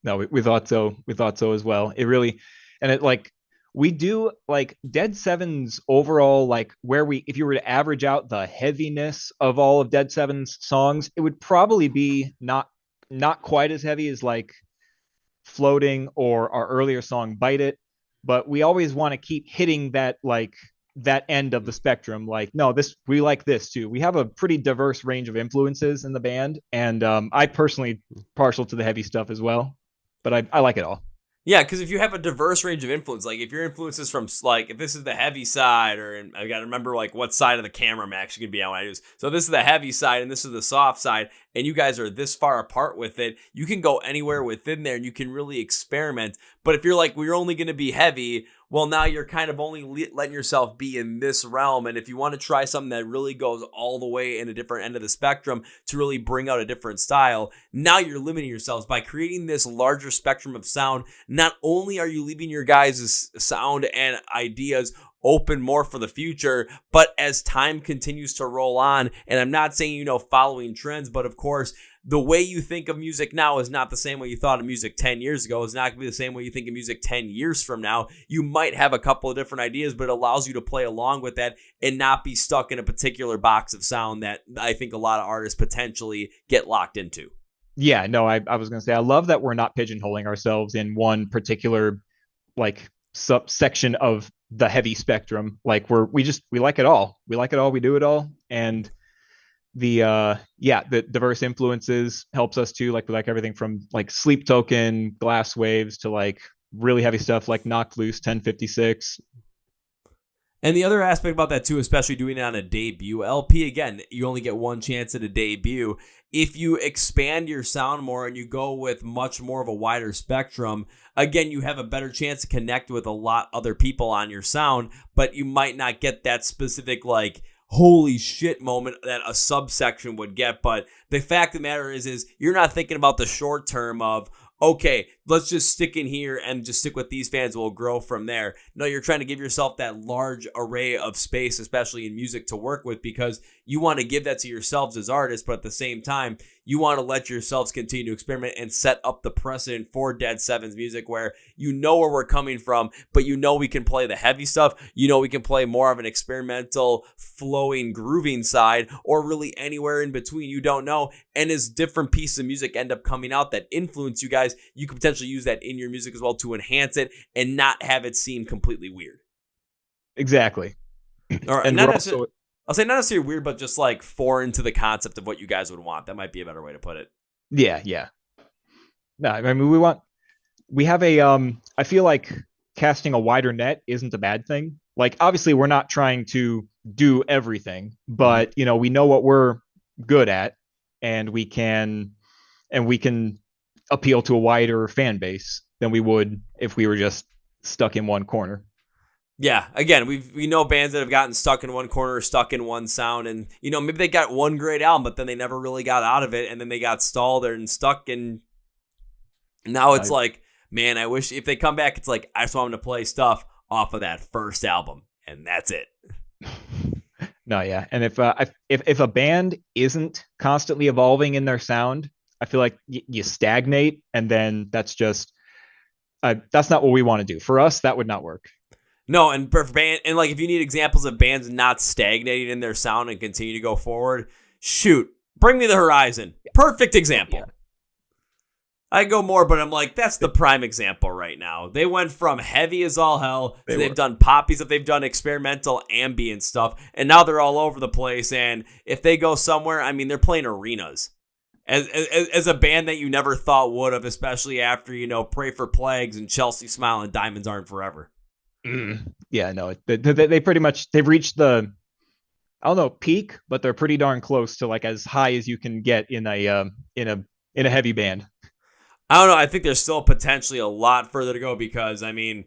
No, we thought so. We thought so as well. It really, and it like We do like dead7's overall, like where we, if you were to average out the heaviness of all of dead7's songs, it would probably be not quite as heavy as like Floating or our earlier song Bite It, but we always want to keep hitting that like that end of the spectrum. Like, no, this, we like this too. We have a pretty diverse range of influences in the band, and I personally partial to the heavy stuff as well, but I like it all. Yeah, because if you have a diverse range of influence, like if your influence is from like if this is the heavy side, or and I got to remember like what side of the camera I'm actually gonna be on when I do this. So this is the heavy side and this is the soft side, and you guys are this far apart with it. You can go anywhere within there and you can really experiment. But if you're like we're only gonna be heavy, well now you're kind of only letting yourself be in this realm. And if you want to try something that really goes all the way in a different end of the spectrum to really bring out a different style, now you're limiting yourselves by creating this larger spectrum of sound. Not only are you leaving your guys' sound and ideas open more for the future, but as time continues to roll on, and I'm not saying, following trends, but of course, the way you think of music now is not the same way you thought of music 10 years ago. It's not going to be the same way you think of music 10 years from now. You might have a couple of different ideas, but it allows you to play along with that and not be stuck in a particular box of sound that I think a lot of artists potentially get locked into. Yeah, no, I was going to say, I love that we're not pigeonholing ourselves in one particular like subsection of the heavy spectrum. Like we like it all. We like it all. We do it all. And the diverse influences helps us too. Like we like everything from like Sleep Token, Glass Waves to like really heavy stuff like Knocked Loose, 1056. And the other aspect about that too, especially doing it on a debut LP, again, you only get one chance at a debut. If you expand your sound more and you go with much more of a wider spectrum, again, you have a better chance to connect with a lot other people on your sound, but you might not get that specific like holy shit moment that a subsection would get. But the fact of the matter is you're not thinking about the short term of, okay, let's just stick in here and just stick with these fans. We'll grow from there. No, you're trying to give yourself that large array of space, especially in music, to work with, because you want to give that to yourselves as artists, but at the same time, you want to let yourselves continue to experiment and set up the precedent for dead7's music where you know where we're coming from, but you know we can play the heavy stuff. You know we can play more of an experimental, flowing, grooving side, or really anywhere in between. You don't know. And as different pieces of music end up coming out that influence you guys, you could potentially use that in your music as well to enhance it and not have it seem completely weird. Exactly. Or and I'll say not necessarily weird, but just like foreign to the concept of what you guys would want. That might be a better way to put it. Yeah. No, I mean we have a I feel like casting a wider net isn't a bad thing. Like obviously we're not trying to do everything, but we know what we're good at, and we can appeal to a wider fan base than we would if we were just stuck in one corner. Yeah, again, we know bands that have gotten stuck in one corner, stuck in one sound, and maybe they got one great album, but then they never really got out of it, and then they got stalled and stuck, and now it's like, man, I wish if they come back, it's like I just want them to play stuff off of that first album, and that's it. No, yeah, and if a band isn't constantly evolving in their sound, I feel like you stagnate, and then that's not what we want to do. For us, that would not work. No, and for band, and like if you need examples of bands not stagnating in their sound and continue to go forward, shoot, Bring Me the Horizon. Perfect example. Yeah. I go more, but I'm like, that's the prime example right now. They went from heavy as all hell to they've done poppy stuff, they've done experimental ambient stuff, and now they're all over the place. And if they go somewhere, I mean, they're playing arenas. As a band that you never thought would have, especially after, Pray for Plagues and Chelsea Smile and Diamonds Aren't Forever. Yeah, no, they pretty much, they've reached the, I don't know, peak, but they're pretty darn close to like as high as you can get in a heavy band. I don't know. I think there's still potentially a lot further to go because, I mean,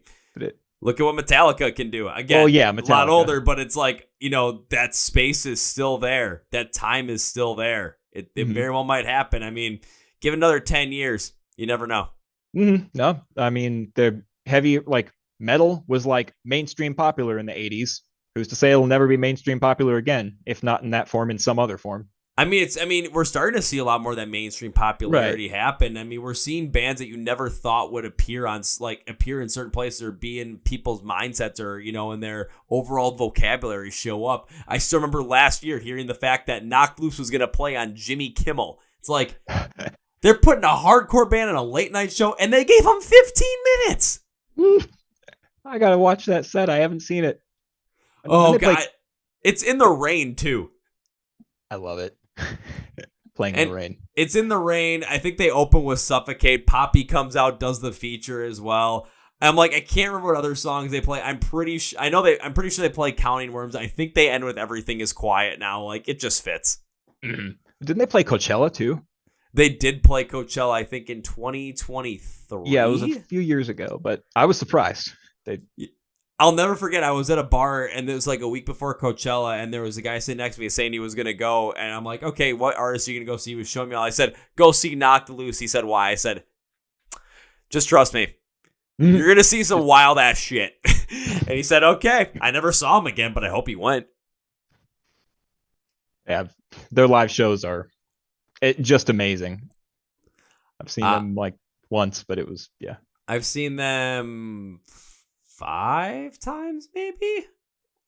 look at what Metallica can do. Again, Metallica. A lot older, but it's like, that space is still there. That time is still there. It very well might happen. I mean, give another 10 years. You never know. No, I mean, the heavy, like, metal was like mainstream popular in the 80s. Who's to say it'll never be mainstream popular again, if not in that form, in some other form? we're starting to see a lot more of that mainstream popularity happen. I mean, we're seeing bands that you never thought would appear in certain places or be in people's mindsets or, in their overall vocabulary show up. I still remember last year hearing the fact that Knocked Loose was going to play on Jimmy Kimmel. It's like they're putting a hardcore band on a late night show and they gave them 15 minutes. I got to watch that set. I haven't seen it. Oh, God. It's in the rain, too. I love it. Playing in the rain. It's in the rain. I think they open with Suffocate. Poppy comes out, does the feature as well. I'm like, I can't remember what other songs they play. I'm pretty sure they play Counting Worms. I think they end with Everything Is Quiet now. Like, it just fits. Mm-hmm. Didn't they play Coachella too? They did play Coachella, I think, in 2023. Yeah, it was a few years ago, but I was surprised. I'll never forget, I was at a bar, and it was like a week before Coachella, and there was a guy sitting next to me saying he was going to go, and I'm like, okay, what artist are you going to go see? He was showing me all. I said, go see Knocked Loose. He said, why? I said, just trust me. You're going to see some wild-ass shit. And he said, okay. I never saw him again, but I hope he went. Yeah, their live shows are just amazing. I've seen them like once, but it was, yeah. I've seen them 5 times, maybe.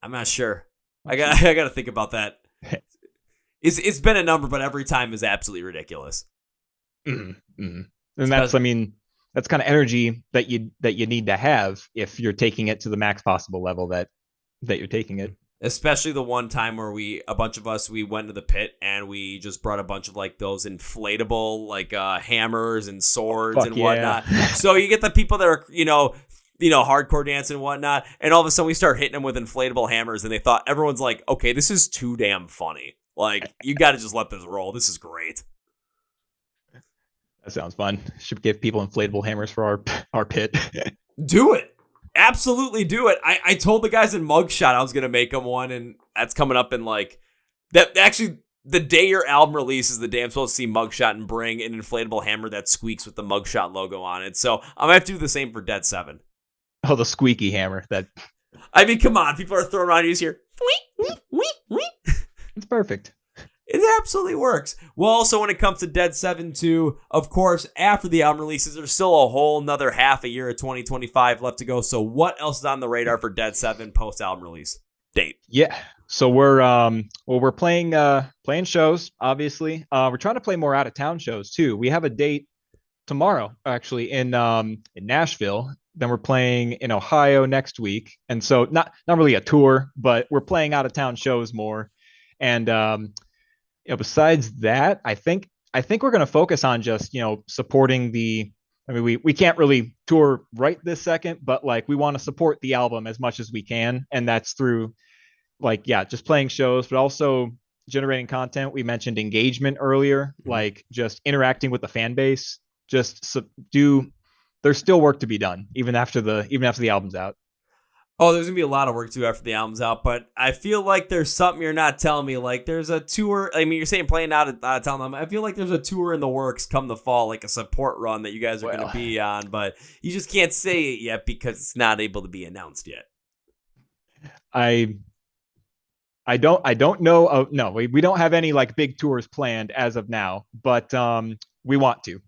I'm not sure. I got to think about that. It's been a number, but every time is absolutely ridiculous. Mm-hmm. Mm-hmm. And that's kind of energy that you need to have if you're taking it to the max possible level that you're taking it. Especially the one time where a bunch of us, we went to the pit and we just brought a bunch of like those inflatable like hammers and swords and whatnot. So you get the people that are, hardcore dance and whatnot. And all of a sudden we start hitting them with inflatable hammers and everyone's like, okay, this is too damn funny. Like, you got to just let this roll. This is great. That sounds fun. Should give people inflatable hammers for our pit. Do it. Absolutely do it. I told the guys in Mugshot I was going to make them one, and that's coming up in like that. Actually, the day your album releases, the day I'm supposed to see Mugshot and bring an inflatable hammer that squeaks with the Mugshot logo on it. So I'm going to have to do the same for dead7. Oh, the squeaky hammer. Come on. People are throwing around use here. It's perfect. It absolutely works. Well, also when it comes to dead7 too, of course, after the album releases, there's still a whole another half a year of 2025 left to go. So what else is on the radar for dead7 post album release date? Yeah. So we're playing shows, obviously. We're trying to play more out of town shows too. We have a date tomorrow actually in Nashville. Then we're playing in Ohio next week. And so not really a tour, but we're playing out of town shows more. And besides that, I think we're going to focus on just, supporting we can't really tour right this second, but like we want to support the album as much as we can. And that's through just playing shows, but also generating content. We mentioned engagement earlier, like just interacting with the fan base, there's still work to be done even after the album's out. Oh, there's going to be a lot of work to do after the album's out, but I feel like there's something you're not telling me. Like there's a tour. I mean, you're saying playing out of town. I feel like there's a tour in the works come the fall, like a support run that you guys are going to be on, but you just can't say it yet because it's not able to be announced yet. I don't know. No, we don't have any like big tours planned as of now, but we want to.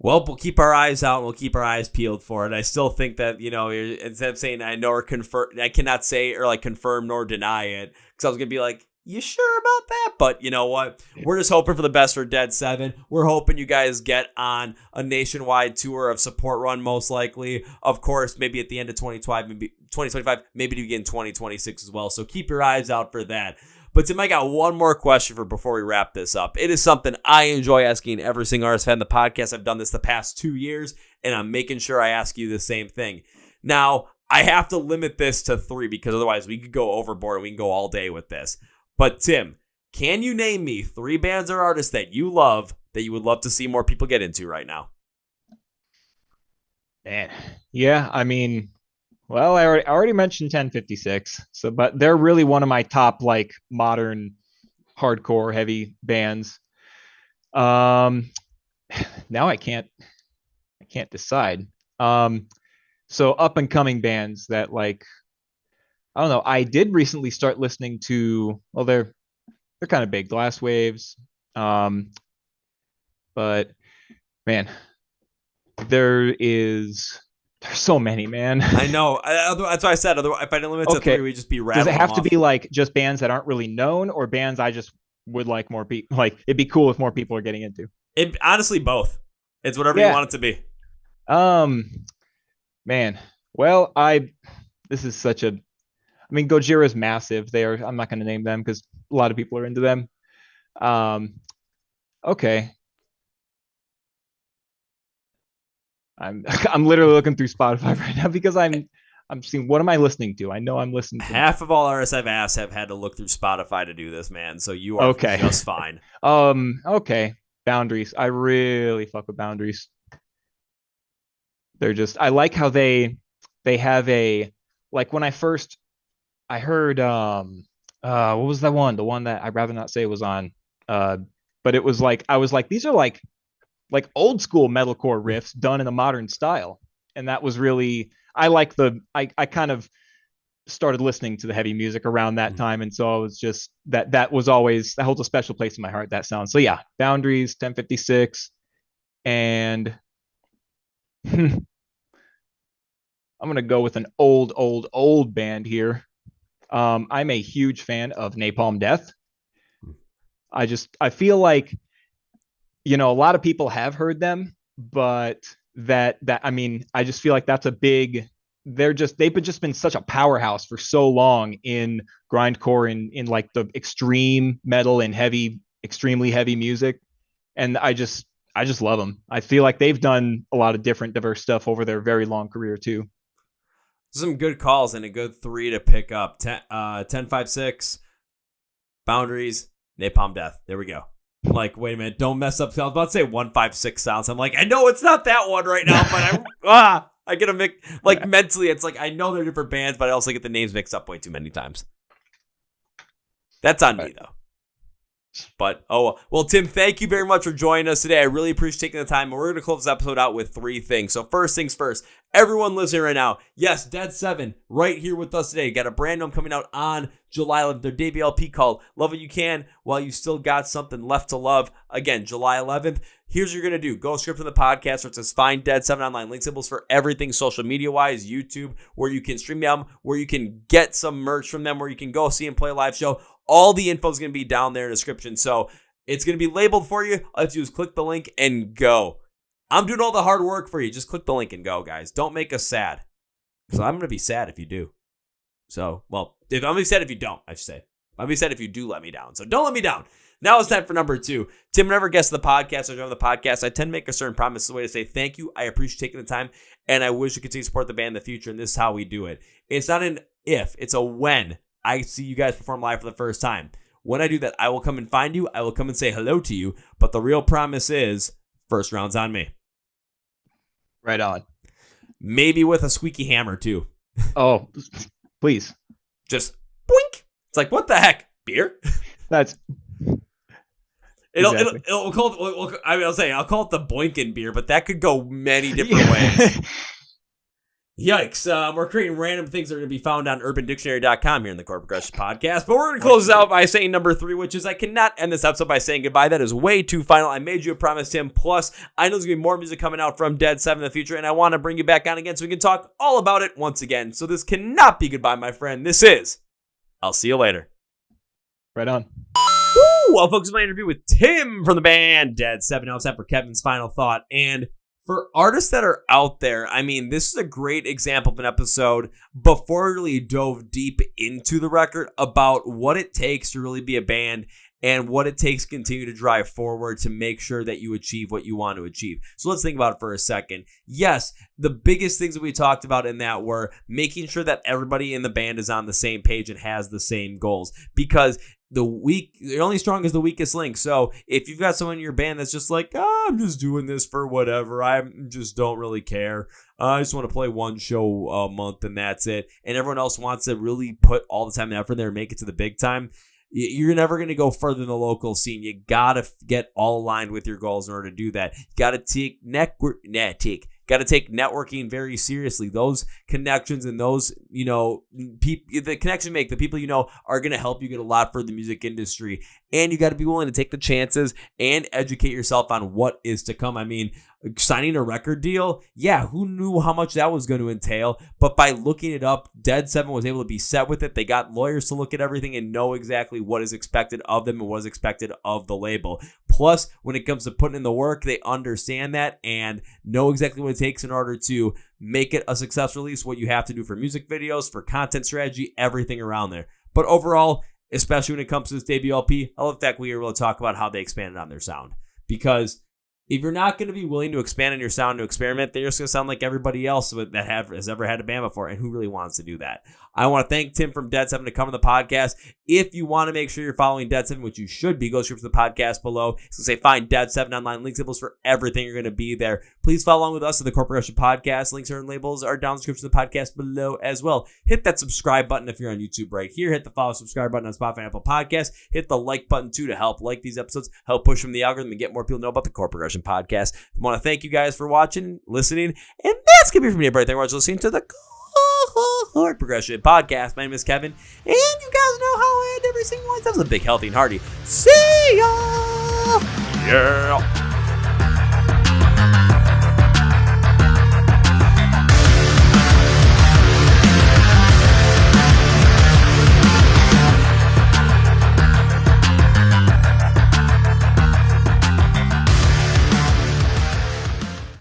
Well, we'll keep our eyes out and we'll keep our eyes peeled for it. I still think that, instead of saying I know or confirm, I cannot say or like confirm nor deny it because I was going to be like, you sure about that? But you know what? We're just hoping for the best for dead7. We're hoping you guys get on a nationwide tour of support run, most likely. Of course, maybe at the end of 2025, maybe to begin 2026 as well. So keep your eyes out for that. But Tim, I got one more question before we wrap this up. It is something I enjoy asking every single artist fan on the podcast. I've done this the past 2 years, and I'm making sure I ask you the same thing. Now, I have to limit this to 3 because otherwise we could go overboard and we can go all day with this. But Tim, can you name me 3 bands or artists that you love that you would love to see more people get into right now? Man, yeah, I mean... Well, I already mentioned 1056, but they're really one of my top like modern hardcore heavy bands. Now I can't decide. So up and coming bands that like I don't know. I did recently start listening to they're kind of big. Glass Waves. But man, there's so many, man. I know. That's why I said, otherwise, if I didn't limit it to 3, we'd just be rattling. Does it have to off. be like just bands that aren't really known, or bands I just would like more people? Like, it'd be cool if more people are getting into. It honestly both. It's whatever you want it to be. Man. Well, this is such a. I mean, Gojira's massive. I'm not going to name them because a lot of people are into them. Okay. I'm literally looking through Spotify right now because I'm seeing, what am I listening to? I know I'm listening to. Half of all artists I've asked have had to look through Spotify to do this, man. So you are just fine. Okay. Boundaries. I really fuck with Boundaries. They're just, I like how they have a, like, when I heard what was that one? The one that I'd rather not say was on, but it was like, I was like, these are like old school metalcore riffs done in a modern style. And that was really, I kind of started listening to the heavy music around that time. And so I was just, that holds a special place in my heart, that sound. So yeah, Boundaries, 1056. And I'm going to go with an old band here. I'm a huge fan of Napalm Death. I feel like, a lot of people have heard them, but I mean, I just feel like that's a big, they've just been such a powerhouse for so long in grindcore, in like the extreme metal and extremely heavy music. And I just love them. I feel like they've done a lot of different diverse stuff over their very long career too. Some good calls and a good 3 to pick up. 1056, Boundaries, Napalm Death. There we go. Like, wait a minute, don't mess up. I was about to say 156 sounds. I'm like, I know it's not that one right now, but I get a mix. Like, mentally, it's like, I know they're different bands, but I also get the names mixed up way too many times. That's on me, though. But, well, Tim, thank you very much for joining us today. I really appreciate taking the time. And we're going to close this episode out with 3 things. So first things first, everyone listening right now, yes, dead7 right here with us today. Got a brand new coming out on July 11th. Their debut LP called Love What You Can While You Still Got Something Left to Love. Again, July 11th. Here's what you're going to do. Go script from the podcast where it says find dead7 online. Link symbols for everything social media-wise, YouTube, where you can stream them, where you can get some merch from them, where you can go see and play a live show. All the info is going to be down there in the description. So it's going to be labeled for you. All you have to do is click the link and go. I'm doing all the hard work for you. Just click the link and go, guys. Don't make us sad. So I'm going to be sad if you do. So, well, I'm going to be sad if you don't, I should say. I'm going to be sad if you do let me down. So don't let me down. Now it's time for number 2. Tim, whenever guests of the podcast or join the podcast, I tend to make a certain promise as a way to say thank you. I appreciate taking the time, and I wish you could continue to support the band in the future, and this is how we do it. It's not an if, it's a when I see you guys perform live for the first time. When I do that, I will come and find you. I will come and say hello to you. But the real promise is first round's on me. Right on. Maybe with a squeaky hammer, too. Oh, please. Just boink. It's like, what the heck? Beer? That's... I'll call it the boinkin' beer, but that could go many different ways. Yikes. We're creating random things that are going to be found on urbandictionary.com here in the Chord Progression Podcast. But we're going to close this out by saying number 3, which is I cannot end this episode by saying goodbye. That is way too final. I made you a promise, Tim. Plus, I know there's going to be more music coming out from dead7 in the future, and I want to bring you back on again so we can talk all about it once again. So this cannot be goodbye, my friend. This is I'll see you later. Right on. Woo! Well, folks, my interview with Tim from the band dead7. Now it's time for Kevin's final thought. And for artists that are out there, I mean, this is a great example of an episode before we really dove deep into the record about what it takes to really be a band and what it takes to continue to drive forward to make sure that you achieve what you want to achieve. So let's think about it for a second. Yes, the biggest things that we talked about in that were making sure that everybody in the band is on the same page and has the same goals, because you're only strong as the weakest link. So if you've got someone in your band that's just like, I'm just doing this for whatever, I just don't really care, I just want to play one show a month and that's it, and everyone else wants to really put all the time and effort there and make it to the big time, you're never going to go further than the local scene. You got to get all aligned with your goals in order to do that. You got to got to take networking very seriously. Those connections and those, the connections you make, the people are going to help you get a lot further in the music industry. And you got to be willing to take the chances and educate yourself on what is to come. I mean, signing a record deal, yeah, who knew how much that was going to entail? But by looking it up, dead7 was able to be set with it. They got lawyers to look at everything and know exactly what is expected of them and what is expected of the label. Plus, when it comes to putting in the work, they understand that and know exactly what it takes in order to make it a successful release, what you have to do for music videos, for content strategy, everything around there. But overall, especially when it comes to this debut LP, I love the fact we were able to talk about how they expanded on their sound. Because if you're not going to be willing to expand on your sound, to experiment, then you're just going to sound like everybody else that has ever had a band before, and who really wants to do that? I want to thank Tim from dead7 to come on the podcast. If you want to make sure you're following dead7, which you should be, go straight to the podcast below. It's going to say find dead7 online. Link symbols for everything. You're going to be there. Please follow along with us at the Chord Progression Podcast. Links and labels are down in the description of the podcast below as well. Hit that subscribe button if you're on YouTube right here. Hit the follow subscribe button on Spotify and Apple Podcasts. Hit the like button too to help like these episodes, help push from the algorithm and get more people to know about the Chord Progression Podcast. I want to thank you guys for watching, listening, and that's going to be from me right there. We're listening to the Chord Progression Podcast. My name is Kevin, and you guys know how I end every single one. That was a big, healthy, and hearty. See ya! Yeah!